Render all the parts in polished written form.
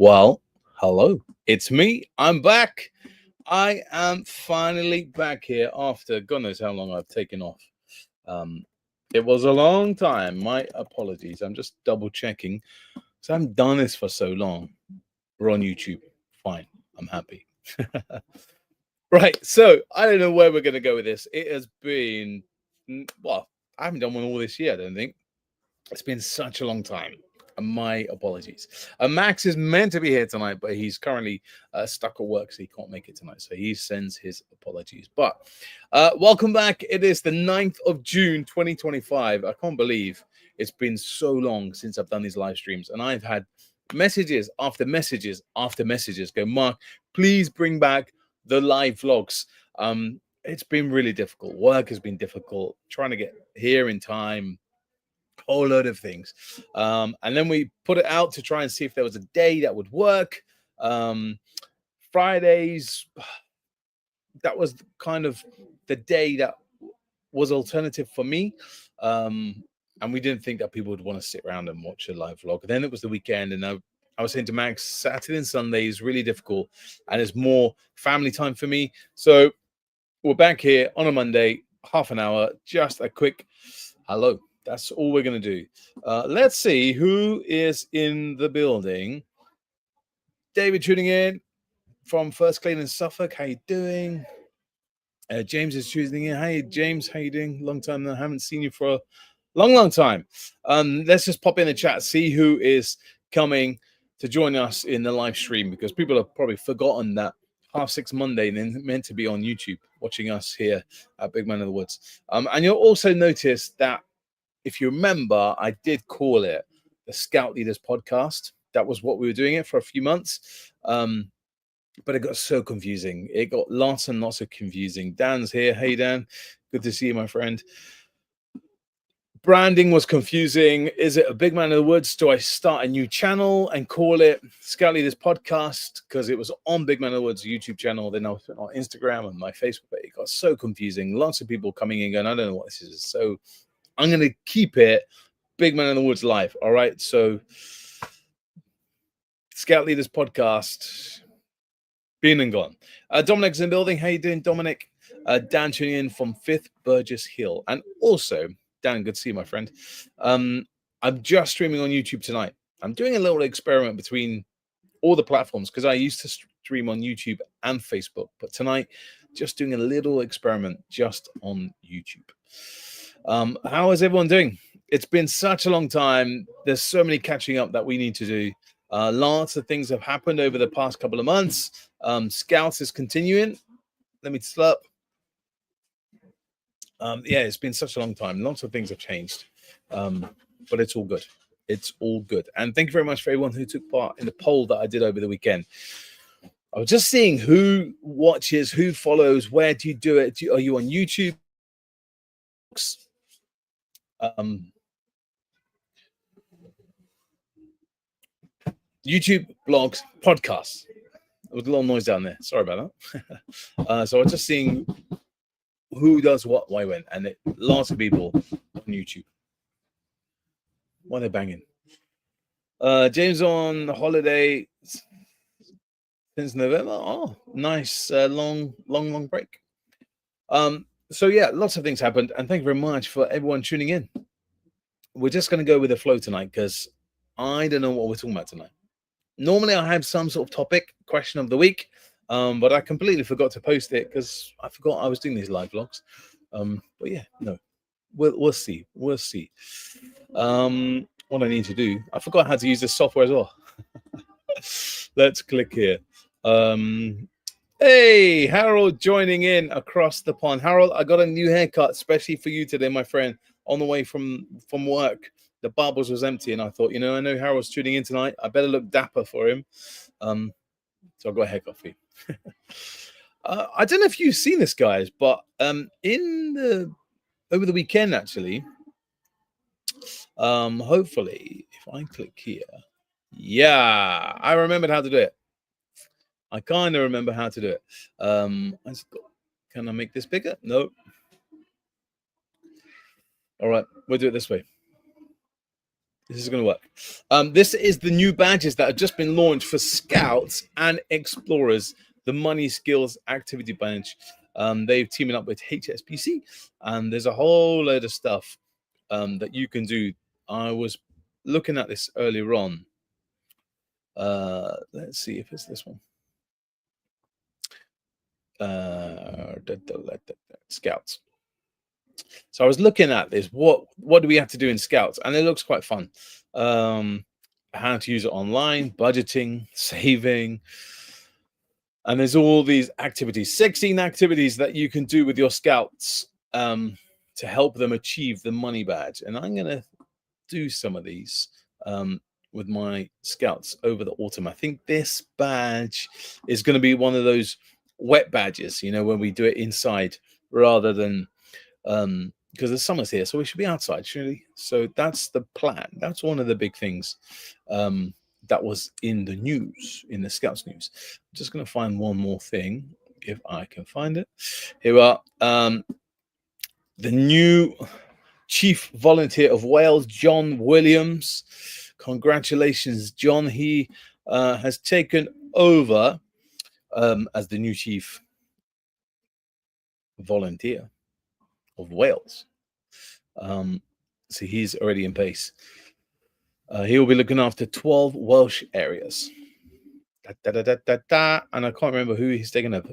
Well, hello. It's me. I'm back. I am finally back here after God knows how long I've taken off. Um, it was a long time. My apologies. I'm just double checking. So I haven't done this for so long. We're on YouTube. Fine. I'm happy. Right. So I don't know where we're going to go with this. It has been, well, I haven't done one all this year, I don't think. It's been such a long time. My apologies. Max is meant to be here tonight, but he's currently stuck at work, so he can't make it tonight. So he sends his apologies. But welcome back. It is the 9th of June, 2025. I can't believe it's been so long since I've done these live streams. And I've had messages after messages after messages go, Mark, please bring back the live vlogs. It's been really difficult. Work has been difficult. Trying to get here in time, whole load of things, and then we put it out to try and see if there was a day that would work. Fridays, that was kind of the day that was alternative for me, and we didn't think that people would want to sit around and watch a live vlog. Then it was the weekend, and I was saying to Max, Saturday and Sunday is really difficult, and it's more family time for me. So we're back here on a Monday, half an hour, just a quick hello. That's all we're going to do. Let's see who is in the building. David tuning in from First Clean in Suffolk. How you doing? James is tuning in. Hey, James. How you doing? Long time. I haven't seen you for a long time. Let's just pop in the chat, see who is coming to join us in the live stream, because people have probably forgotten that 6:30 Monday and meant to be on YouTube watching us here at Big Man of the Woods. And you'll also notice that, if you remember, I did call it the Scout Leaders Podcast. That was what we were doing it for a few months. But it got so confusing. It got lots and lots of confusing. Dan's here. Hey, Dan. Good to see you, my friend. Branding was confusing. Is it a Big Man of the Woods? Do I start a new channel and call it Scout Leaders Podcast? Because it was on Big Man of the Woods YouTube channel. Then I was on Instagram and my Facebook. But it got so confusing. Lots of people coming in going, I don't know what this is. So I'm going to keep it Big Man in the Woods live. All right. So Scout Leaders Podcast, been and gone. Dominic's in the building. How you doing, Dominic? Dan tuning in from 5th Burgess Hill. And also, Dan, good to see you, my friend. I'm just streaming on YouTube tonight. I'm doing a little experiment between all the platforms, because I used to stream on YouTube and Facebook. But tonight, just doing a little experiment just on YouTube. How is everyone doing? It's been such a long time. There's so many catching up that we need to do. Lots of things have happened over the past couple of months. Scouts is continuing. Let me slurp. Yeah, it's been such a long time. Lots of things have changed, but it's all good. It's all good. And thank you very much for everyone who took part in the poll that I did over the weekend. I was just seeing who watches, who follows, where do you do it? Are you on YouTube? YouTube, blogs, podcasts. There was a little noise down there. Sorry about that. So I was just seeing who does what, why, when, and lots of people on YouTube. Why are they banging? James on holiday since November. Oh, nice, long break. So yeah, lots of things happened, and thank you very much for everyone tuning in. We're just going to go with the flow tonight, because I don't know what we're talking about tonight. Normally I have some sort of topic, question of the week, but I completely forgot to post it because I forgot I was doing these live vlogs. But yeah, no, we'll see. We'll see. What I need to do, I forgot how to use this software as well. Let's click here. Hey, Harold joining in across the pond. Harold, I got a new haircut, especially for you today, my friend, on the way from work. The barbers was empty, and I thought, I know Harold's tuning in tonight. I better look dapper for him. So I've got a haircut for you. I don't know if you've seen this, guys, but over the weekend, actually, hopefully, if I click here, yeah, I remembered how to do it. I kind of remember how to do it. Can I make this bigger? No. All right, we'll do it this way. This is going to work. This is the new badges that have just been launched for Scouts and Explorers, the Money Skills Activity Badge. They've teaming up with HSBC, and there's a whole load of stuff that you can do. I was looking at this earlier on. Let's see if it's this one. Scouts. So I was looking at this. What do we have to do in Scouts? And it looks quite fun. How to use it online, budgeting, saving. And there's all these activities, 16 activities that you can do with your Scouts to help them achieve the money badge. And I'm going to do some of these with my Scouts over the autumn. I think this badge is going to be one of those wet badges, you know, when we do it inside rather than because the summer's here, so we should be outside, surely. So that's the plan. That's one of the big things that was in the news, in the Scouts news. I'm just going to find one more thing if I can find it. Here we are. The new Chief Volunteer of Wales, John Williams. Congratulations, John. He has taken over as the new Chief Volunteer of Wales. So he's already in place. He will be looking after 12 Welsh areas. And I can't remember who he's taking over.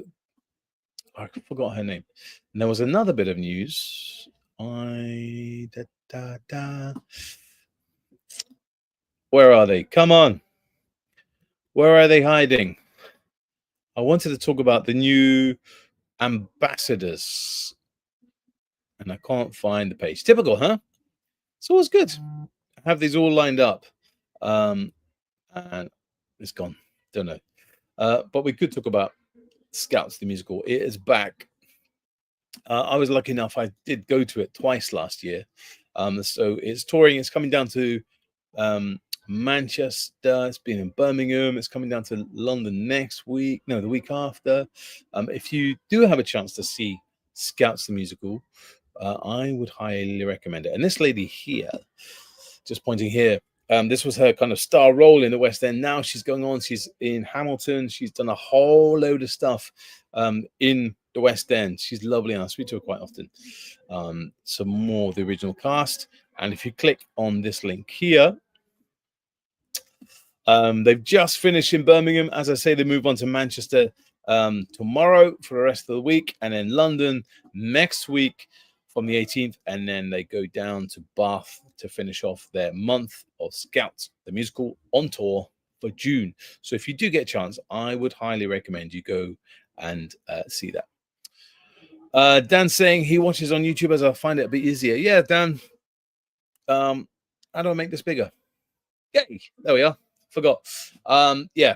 I forgot her name. And there was another bit of news. Where are they? Come on. Where are they hiding? I wanted to talk about the new ambassadors. And I can't find the page. Typical, huh? It's always good. I have these all lined up. And it's gone. Don't know. But we could talk about Scouts, the musical. It is back. I was lucky enough. I did go to it twice last year. So it's touring. It's coming down to Manchester. It's been in Birmingham. It's coming down to London next week. No, the week after. If you do have a chance to see Scouts, the musical, I would highly recommend it. And this lady here, just pointing here, this was her kind of star role in the West End. Now she's going on. She's in Hamilton. She's done a whole load of stuff in the West End. She's lovely, and I speak to her quite often. Some more of the original cast. And if you click on this link here, they've just finished in Birmingham. As I say, they move on to Manchester tomorrow for the rest of the week, and then London next week from the 18th, and then they go down to Bath to finish off their month of Scouts, the musical, on tour for June. So if you do get a chance, I would highly recommend you go and see that. Dan's saying he watches on YouTube as I find it a bit easier. Yeah, Dan. How do I make this bigger? Yay! There we are. Forgot. Yeah.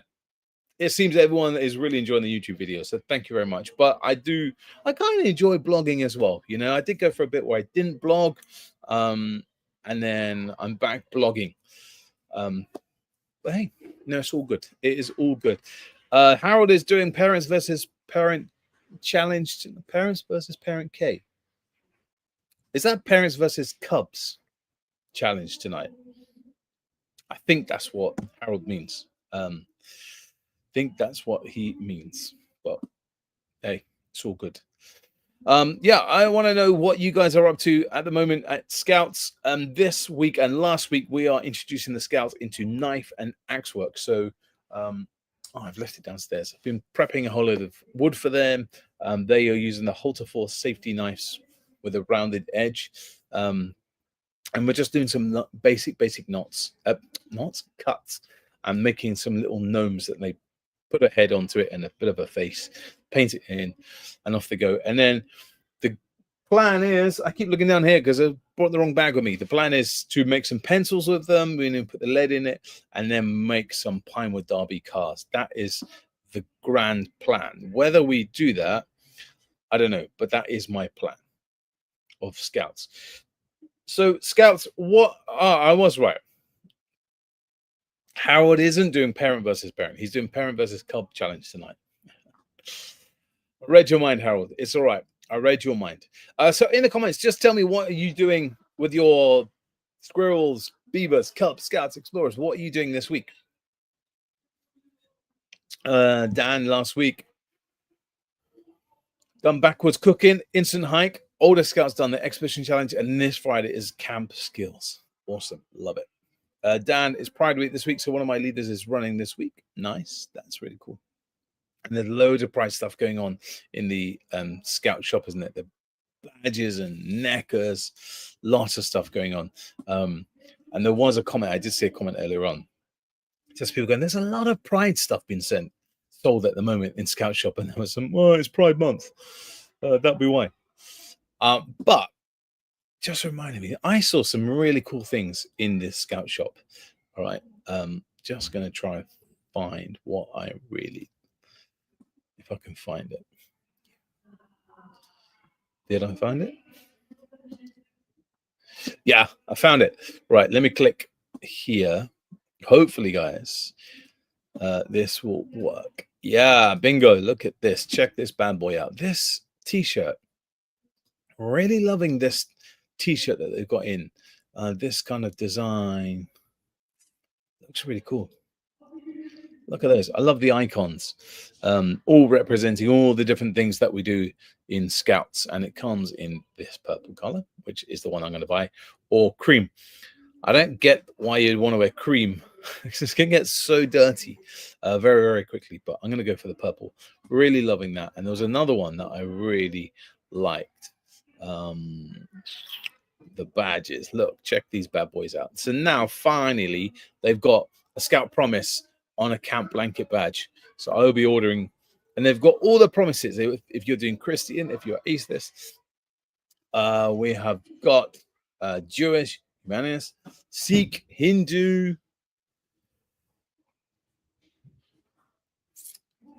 It seems everyone is really enjoying the YouTube video, so thank you very much. But I kind of enjoy blogging as well. You know, I did go for a bit where I didn't blog, and then I'm back blogging. But hey, no, it's all good. It is all good. Harold is doing parents versus parent challenge. Parents versus parent K. Is that parents versus Cubs challenge tonight? I think that's what Harold means. Think that's what he means, but hey, it's all good. Yeah, I want to know what you guys are up to at the moment at Scouts. This week and last week we are introducing the Scouts into knife and axe work. So I've left it downstairs. I've been prepping a whole load of wood for them. They are using the Halter Force safety knives with a rounded edge. And we're just doing some basic knots, cuts, and making some little gnomes that they put a head onto it and a bit of a face, paint it in, and off they go. And then the plan is, I keep looking down here because I brought the wrong bag with me. The plan is to make some pencils with them, meaning put the lead in it, and then make some Pinewood Derby cars. That is the grand plan. Whether we do that, I don't know, but that is my plan of Scouts. So Scouts, I was right. Howard isn't doing parent versus parent. He's doing parent versus cub challenge tonight. I read your mind, Harold. It's all right. I read your mind. So in the comments, just tell me, what are you doing with your squirrels, Beavers, Cubs, Scouts, Explorers, what are you doing this week? Dan, last week, done backwards cooking, instant hike. Older Scouts done the expedition challenge, and this Friday is camp skills. Awesome, love it. Dan, it's Pride Week this week, so one of my leaders is running this week. Nice, that's really cool. And there's loads of Pride stuff going on in the Scout shop, isn't it? The badges and neckers, lots of stuff going on. And there was a comment, I did see a comment earlier on, just people going, there's a lot of Pride stuff being sold at the moment in Scout shop, and there was some, well, it's Pride month, that'd be why. But just reminded me, I saw some really cool things in this Scout shop. All right, just gonna try and find what I really, if I can find it. Did I find it? Yeah, I found it. Right, let me click here. Hopefully, guys, this will work. Yeah, bingo. Look at this. Check this bad boy out. This t-shirt. Really loving this t-shirt that they've got in. This kind of design. Looks really cool. Look at those. I love the icons. All representing all the different things that we do in Scouts. And it comes in this purple color, which is the one I'm going to buy, or cream. I don't get why you'd want to wear cream. It's going to get so dirty very, very quickly. But I'm going to go for the purple. Really loving that. And there was another one that I really liked. The badges. Look, check these bad boys out. So now, finally, they've got a Scout Promise on a camp blanket badge. So I'll be ordering. And they've got all the promises. If you're doing Christian, if you're atheist, we have got Jewish, Humanist, Sikh, Hindu,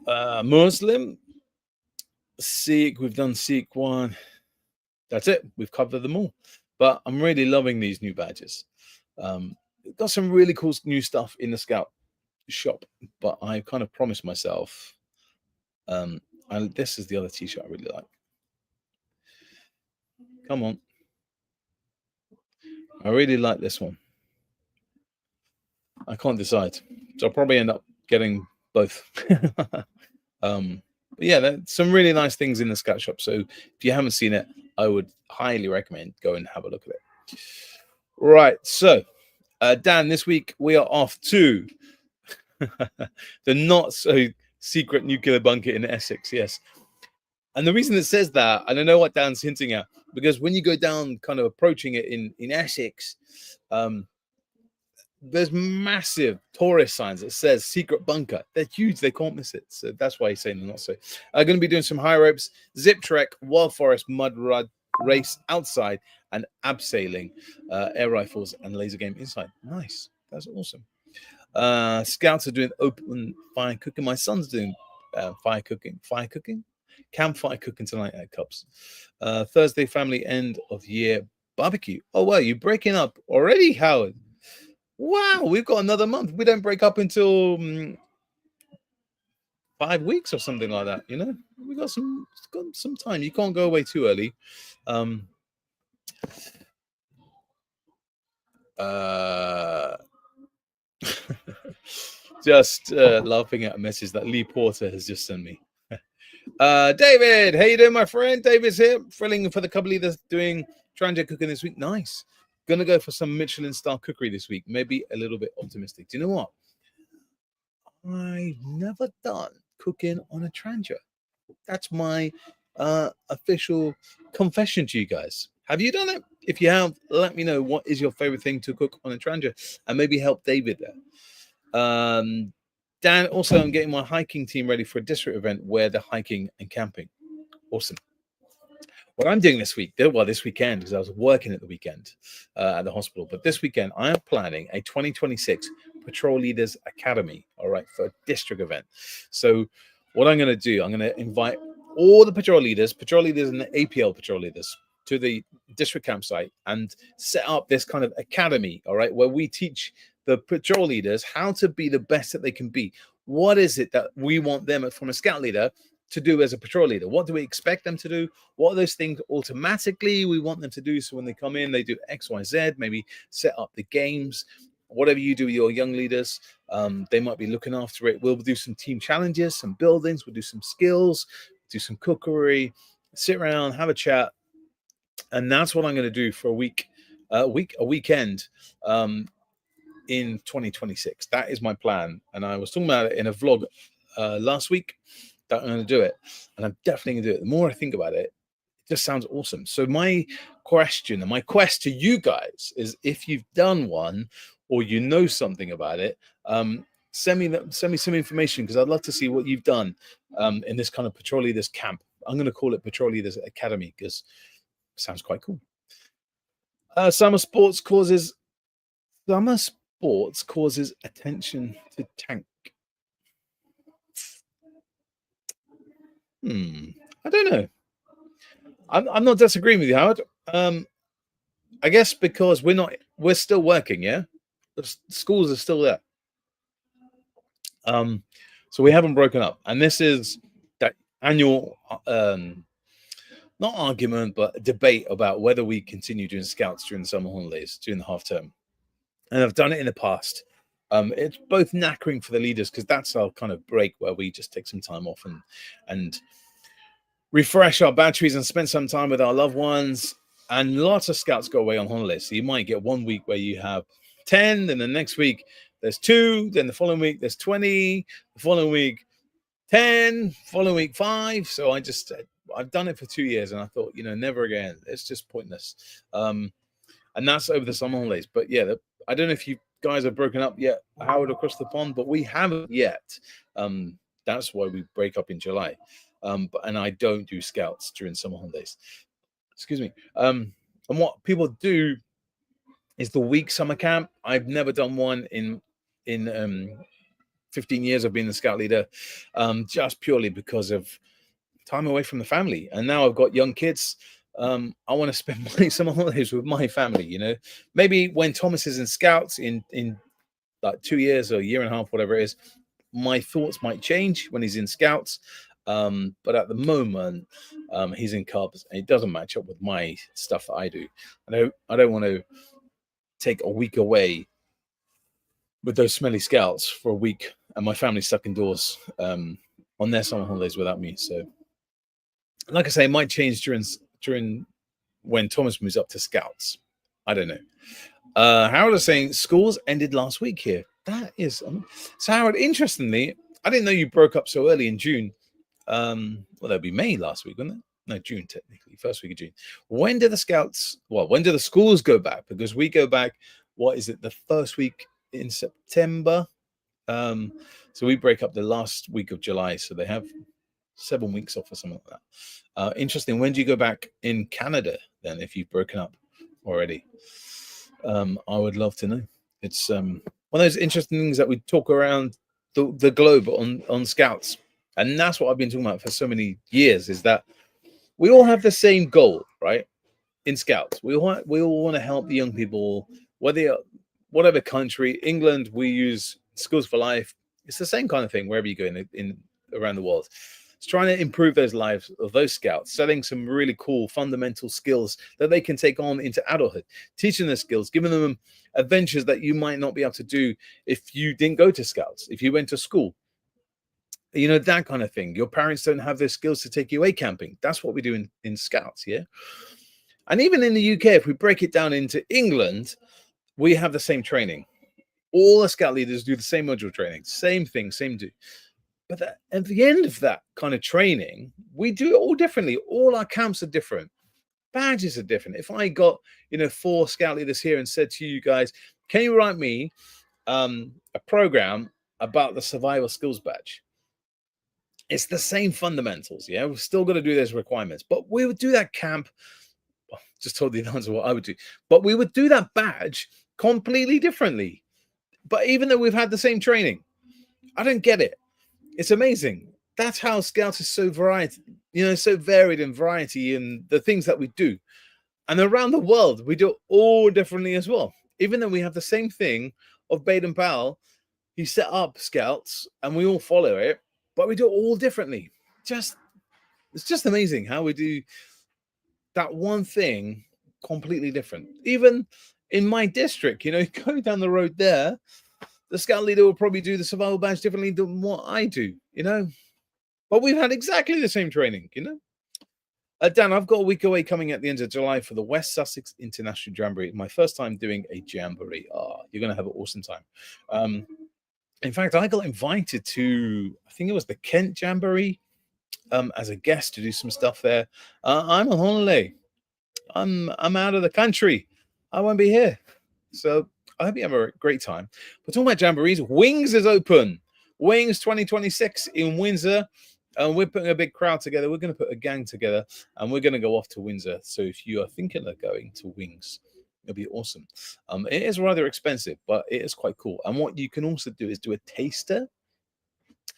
Muslim, Sikh. We've done Sikh one. That's it. We've covered them all. But I'm really loving these new badges. Got some really cool new stuff in the Scout shop. But I kind of promised myself. And this is the other t-shirt I really like. Come on. I really like this one. I can't decide. So I'll probably end up getting both. But yeah, there's some really nice things in the Scout shop. So if you haven't seen it, I would highly recommend go and have a look at it. Right. So, Dan, this week we are off to the not so secret nuclear bunker in Essex. Yes. And the reason it says that, and I know what Dan's hinting at, because when you go down, kind of approaching it in Essex, there's massive tourist signs that says secret bunker. They're huge. They can't miss it. So that's why he's saying they're not so. I'm going to be doing some high ropes, zip trek, wild forest, mud run race outside, and abseiling, air rifles, and laser game inside. Nice. That's awesome. Scouts are doing open fire cooking. My son's doing fire cooking, campfire cooking tonight at Cubs. Thursday, family end of year barbecue. Oh, wow. You're breaking up already, Howard? Wow, we've got another month. We don't break up until 5 weeks or something like that. You know, we got some time. You can't go away too early. Just laughing at a message that Lee Porter has just sent me. David, how you doing, my friend? David's here, filling for the Cub leaders doing Trangia cooking this week. Nice. Gonna go for some Michelin star cookery this week. Maybe a little bit optimistic. Do you know what? I've never done cooking on a Trangia. That's my official confession to you guys. Have you done it? If you have, let me know what is your favorite thing to cook on a Trangia, and maybe help David there. Dan, also, I'm getting my hiking team ready for a district event where they're hiking and camping. Awesome. What I'm doing this week, well, this weekend, because I was working at the weekend at the hospital, but this weekend I am planning a 2026 Patrol Leaders Academy, all right, for a district event. So what I'm going to do, I'm going to invite all the patrol leaders and the APL patrol leaders to the district campsite and set up this kind of academy, all right, where we teach the patrol leaders how to be the best that they can be. What is it that we want them from a scout leader to do as a patrol leader? What do we expect them to do? What are those things automatically we want them to do? So when they come in, they do X, Y, Z, maybe set up the games, whatever you do with your young leaders. They might be looking after it. We'll do some team challenges, some buildings, we'll do some skills, do some cookery, sit around, have a chat. And that's what I'm going to do for a weekend in 2026. That is my plan. And I was talking about it in a vlog last week that I'm going to do it. And I'm definitely going to do it. The more I think about it, it just sounds awesome. So my question and my quest to you guys is, if you've done one or you know something about it, send me some information, because I'd love to see what you've done in this kind of patrol leaders camp. I'm going to call it Patrol Leaders Academy because it sounds quite cool. Summer sports causes attention to tank. I don't know. I'm not disagreeing with you, Howard. I guess because we're still working, yeah. The schools are still there. So we haven't broken up, and this is that annual not argument, but debate about whether we continue doing scouts during the summer holidays, during the half term. And I've done it in the past. It's both knackering for the leaders, because that's our kind of break where we just take some time off and refresh our batteries and spend some time with our loved ones. And lots of scouts go away on holidays. So you might get 1 week where you have 10, then the next week there's 2, then the following week there's 20, the following week 10, following week 5. So I've done it for 2 years, and I thought, never again. It's just pointless. And that's over the summer holidays. But yeah, I don't know if you guys have broken up yet, Howard, across the pond, but we haven't yet. That's why we break up in July. And I don't do scouts during summer holidays. Excuse me. And what people do is the week summer camp. I've never done one in 15 years of being a scout leader, just purely because of time away from the family. And now I've got young kids. I want to spend my summer holidays with my family. Maybe when Thomas is in scouts in like 2 years or a year and a half, whatever it is, my thoughts might change when he's in scouts. But at the moment, he's in Cubs, and it doesn't match up with my stuff that I do. I don't want to take a week away with those smelly scouts for a week, and my family stuck indoors on their summer holidays without me. So, like I say, it might change during when Thomas moves up to scouts. I don't know. Howard was saying schools ended last week here. That is so, Howard. Interestingly, I didn't know you broke up so early in June. Well, that'd be May last week, wouldn't it? No, June, technically, first week of June. When do the schools go back? Because we go back, what is it, the first week in September? So we break up the last week of July, so they have 7 weeks off or something like that. Interesting. When do you go back in Canada then, if you've broken up already? I would love to know. It's one of those interesting things that we talk around the globe on scouts. And that's what I've been talking about for so many years, is that we all have the same goal, right? In scouts, we all want to help the young people, whatever country. England, we use Schools for Life. It's the same kind of thing wherever you go in around the world. It's trying to improve those lives of those scouts, selling some really cool fundamental skills that they can take on into adulthood, teaching their skills, giving them adventures that you might not be able to do if you didn't go to scouts, if you went to school. That kind of thing. Your parents don't have those skills to take you away camping. That's what we do in scouts, yeah? And even in the UK, if we break it down into England, we have the same training. All the scout leaders do the same module training, same thing, same do. But at the end of that kind of training, we do it all differently. All our camps are different. Badges are different. If I got, 4 scout leaders here and said to you guys, can you write me a program about the survival skills badge? It's the same fundamentals, yeah? We've still got to do those requirements. But we would do that camp, just told the announcer what I would do, but we would do that badge completely differently. But even though we've had the same training, I don't get it. It's amazing. That's how Scouts is so varied, so varied in variety in the things that we do. And around the world, we do it all differently as well. Even though we have the same thing of Baden Powell, he set up Scouts and we all follow it, but we do it all differently. Just It's just amazing how we do that one thing completely different. Even in my district, going down the road there, the scout leader will probably do the survival badge differently than what I do. But we've had exactly the same training. Dan, I've got a week away coming at the end of July for the West Sussex International Jamboree. My first time doing a jamboree. You're going to have an awesome time. In fact, I got invited to, I think it was the Kent Jamboree, as a guest to do some stuff there. I'm on holiday. I'm out of the country. I won't be here. So I hope you have a great time. But talking about jamborees, Wings is open. Wings 2026 in Windsor. And we're putting a big crowd together. We're going to put a gang together and we're going to go off to Windsor. So if you are thinking of going to Wings, it'll be awesome. It is rather expensive, but it is quite cool. And what you can also do is do a taster.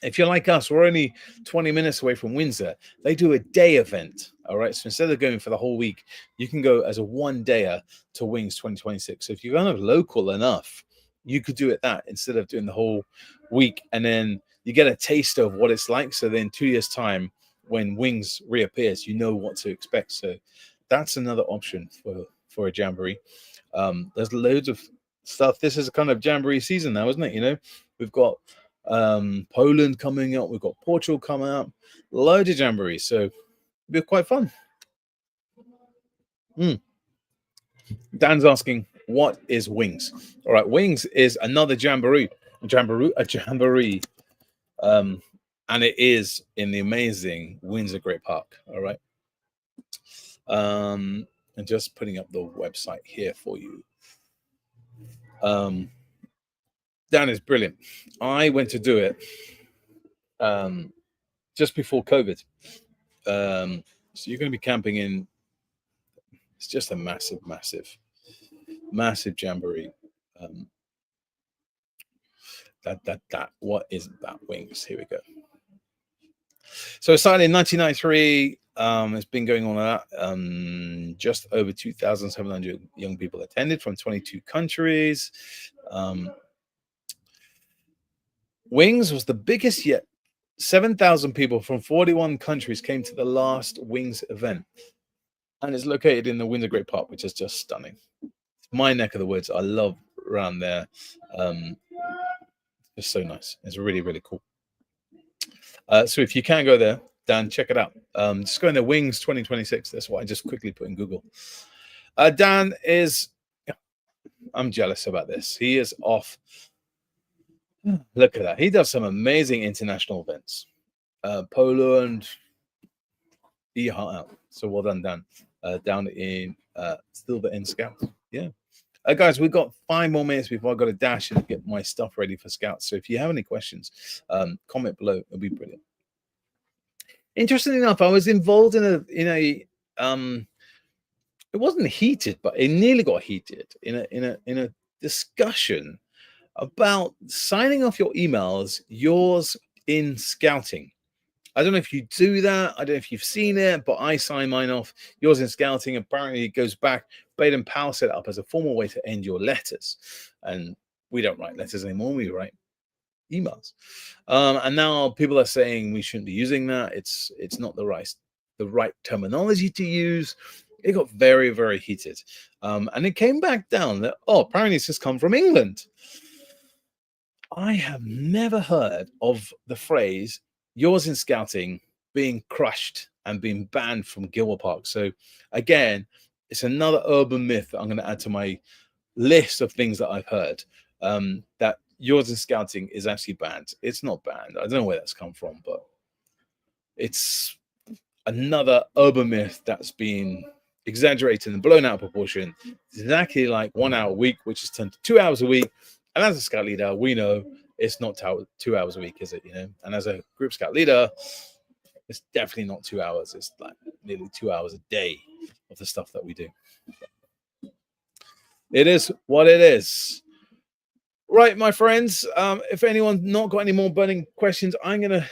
If you're like us, we're only 20 minutes away from Windsor. They do a day event. All right. So instead of going for the whole week, you can go as a one-dayer to Wings 2026. So if you're kind of local enough, you could do it that instead of doing the whole week. And then you get a taste of what it's like. So then 2 years' time, when Wings reappears, you know what to expect. So that's another option for a jamboree. There's loads of stuff. This is a kind of jamboree season now, isn't it? We've got Poland coming up, we've got Portugal coming up, loads of jamborees, so it'll be quite fun. Dan's asking, what is Wings? All right, Wings is another jamboree, and it is in the amazing Windsor Great Park. All right, and just putting up the website here for you. Dan is brilliant. I went to do it just before COVID. So you're going to be camping in. It's just a massive jamboree. What is that? Wings. Here we go. So it started in 1993. It's been going on just over 2,700 young people attended from 22 countries. Wings was the biggest yet. 7,000 people from 41 countries came to the last Wings event. And it's located in the Windsor Great Park, which is just stunning. It's my neck of the woods. I love around there. It's so nice. It's really, really cool. So if you can go there, Dan, check it out. Just go in the Wings 2026. That's what I just quickly put in Google. Dan is, I'm jealous about this. He is off. Look at that. He does some amazing international events. Poland, he heart out. So well done, Dan. Down in still the End Scouts. Yeah. Guys, we've got 5 more minutes before I've got to dash and get my stuff ready for Scouts. So if you have any questions, comment below. It'll be brilliant. Interestingly enough, I was involved in a it wasn't heated, but it nearly got heated in a discussion about signing off your emails, yours in Scouting. I don't know if you do that. I don't know if you've seen it, but I sign mine off. Yours in Scouting. Apparently, it goes back. Baden Powell set it up as a formal way to end your letters. And we don't write letters anymore. We write emails. And now people are saying we shouldn't be using that. It's not the right terminology to use. It got very, very heated. And it came back down that, apparently it's just come from England. I have never heard of the phrase yours in Scouting being crushed and being banned from Gilmore Park. So again, it's another urban myth that I'm going to add to my list of things that I've heard, that yours in Scouting is actually banned. It's not banned. I don't know where that's come from, but it's another urban myth that's been exaggerated and blown out of proportion. It's exactly like 1 hour a week, which is turned to 2 hours a week. And as a Scout leader, we know it's not 2 hours a week, is it? And as a group Scout leader, it's definitely not 2 hours. It's like nearly 2 hours a day of the stuff that we do. It is what it is. Right, my friends. If anyone's not got any more burning questions, I'm going to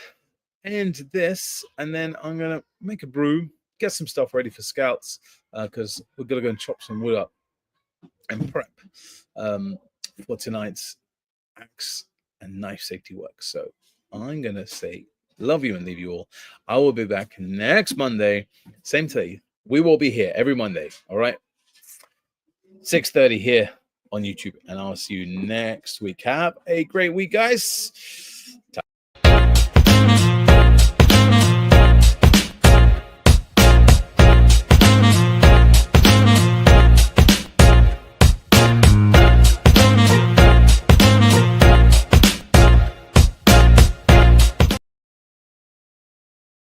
end this and then I'm going to make a brew, get some stuff ready for Scouts, because we're going to go and chop some wood up and prep for tonight's axe and knife safety work. So I'm going to say Love you and leave you all. I will be back next Monday, same day. We will be here every Monday. All right, 6:30 here on YouTube, and I'll see you next week. Have a great week, guys.